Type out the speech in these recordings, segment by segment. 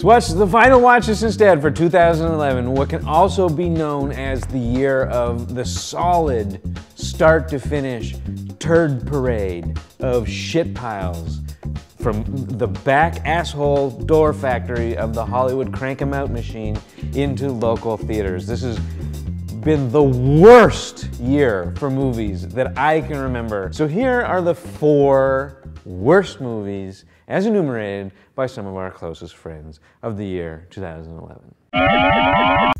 So watch the final watches instead for 2011, what can also be known as the year of the solid, start to finish, turd parade of shit piles from the back asshole door factory of the Hollywood crank-em-out machine into local theaters. This has been the worst year for movies that I can remember. So here are the 4 worst movies as enumerated by some of our closest friends of the year 2011.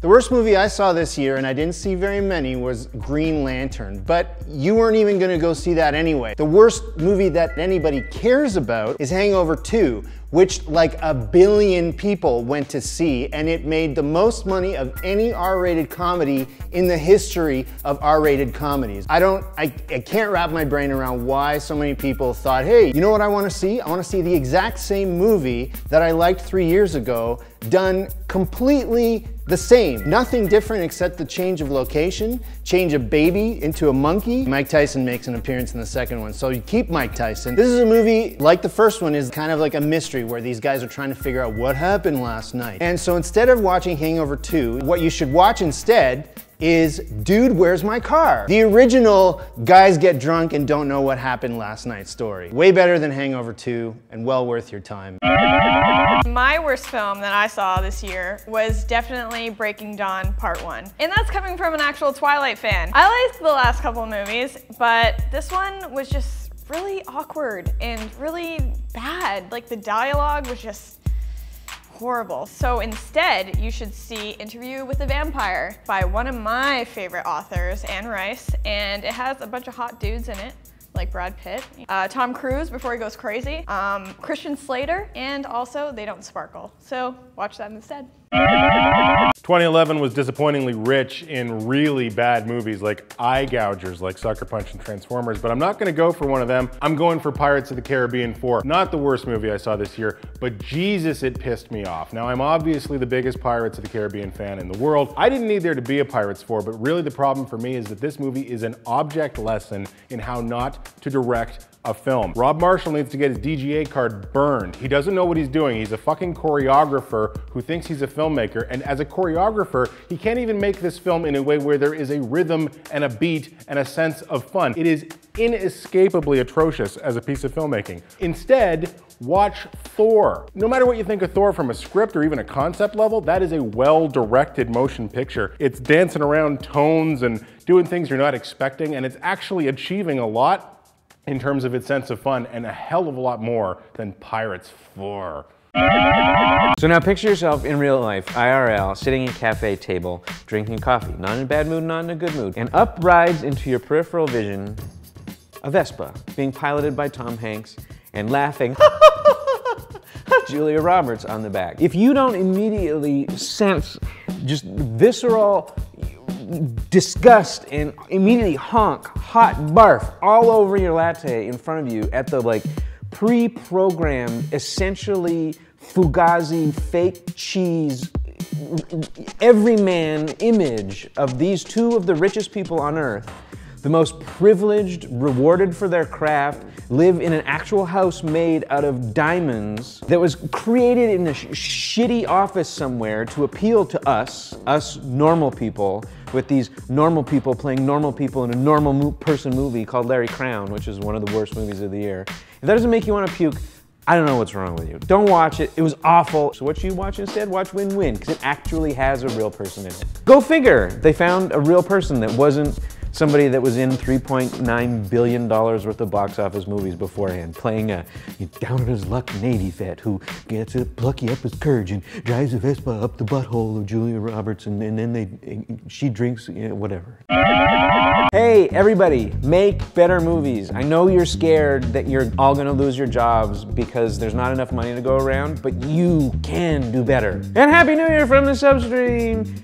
The worst movie I saw this year, and I didn't see very many, was Green Lantern, but you weren't even gonna go see that anyway. The worst movie that anybody cares about is Hangover 2, which like 1 billion people went to see, and it made the most money of any R-rated comedy in the history of R-rated comedies. I can't wrap my brain around why so many people thought, hey, you know what I wanna see? I wanna see the exact same movie that I liked 3 years ago, done completely the same. Nothing different except the change of location, change a baby into a monkey. Mike Tyson makes an appearance in the second one, so you keep Mike Tyson. This is a movie, like the first one, is kind of like a mystery where these guys are trying to figure out what happened last night. And so instead of watching Hangover 2, what you should watch instead is Dude, Where's My Car? The original guys get drunk and don't know what happened last night story. Way better than Hangover 2 and well worth your time. My worst film that I saw this year was definitely Breaking Dawn Part 1. And that's coming from an actual Twilight fan. I liked the last couple of movies, but this one was just really awkward and really bad. Like the dialogue was just horrible. So instead, you should see Interview with a Vampire by one of my favorite authors, Anne Rice, and it has a bunch of hot dudes in it, like Brad Pitt, Tom Cruise before he goes crazy, Christian Slater, and also They Don't Sparkle. So watch that instead. 2011 was disappointingly rich in really bad movies like eye gougers like Sucker Punch and Transformers, but I'm not gonna go for one of them. I'm going for Pirates of the Caribbean 4. Not the worst movie I saw this year, but Jesus, it pissed me off. Now, I'm obviously the biggest Pirates of the Caribbean fan in the world. I didn't need there to be a Pirates 4, but really the problem for me is that this movie is an object lesson in how not to direct a film. Rob Marshall needs to get his DGA card burned. He doesn't know what he's doing. He's a fucking choreographer who thinks he's a filmmaker, and as a choreographer, he can't even make this film in a way where there is a rhythm and a beat and a sense of fun. It is inescapably atrocious as a piece of filmmaking. Instead, watch Thor. No matter what you think of Thor from a script or even a concept level, that is a well-directed motion picture. It's dancing around tones and doing things you're not expecting, and it's actually achieving a lot in terms of its sense of fun, and a hell of a lot more than Pirates 4. So now picture yourself in real life, IRL, sitting at a cafe table, drinking coffee, not in a bad mood, not in a good mood, and up rides into your peripheral vision a Vespa, being piloted by Tom Hanks, and laughing Julia Roberts on the back. If you don't immediately sense just visceral disgust and immediately honk hot barf all over your latte in front of you at the like pre-programmed, essentially Fugazi fake cheese everyman image of these two of the richest people on earth, the most privileged, rewarded for their craft, live in an actual house made out of diamonds that was created in a shitty office somewhere to appeal to us normal people, with these normal people playing normal people in a normal person movie called Larry Crown, which is one of the worst movies of the year. If that doesn't make you want to puke, I don't know what's wrong with you. Don't watch it. It was awful. So what should you watch instead? Watch Win-Win, because it actually has a real person in it. Go figure. They found a real person that wasn't somebody that was in $3.9 billion worth of box office movies beforehand, playing a down on his luck Navy vet who gets to plucky up his courage and drives a Vespa up the butthole of Julia Roberts, and then she drinks, whatever. Hey, everybody, make better movies. I know you're scared that you're all gonna lose your jobs because there's not enough money to go around, but you can do better. And Happy New Year from the Substream.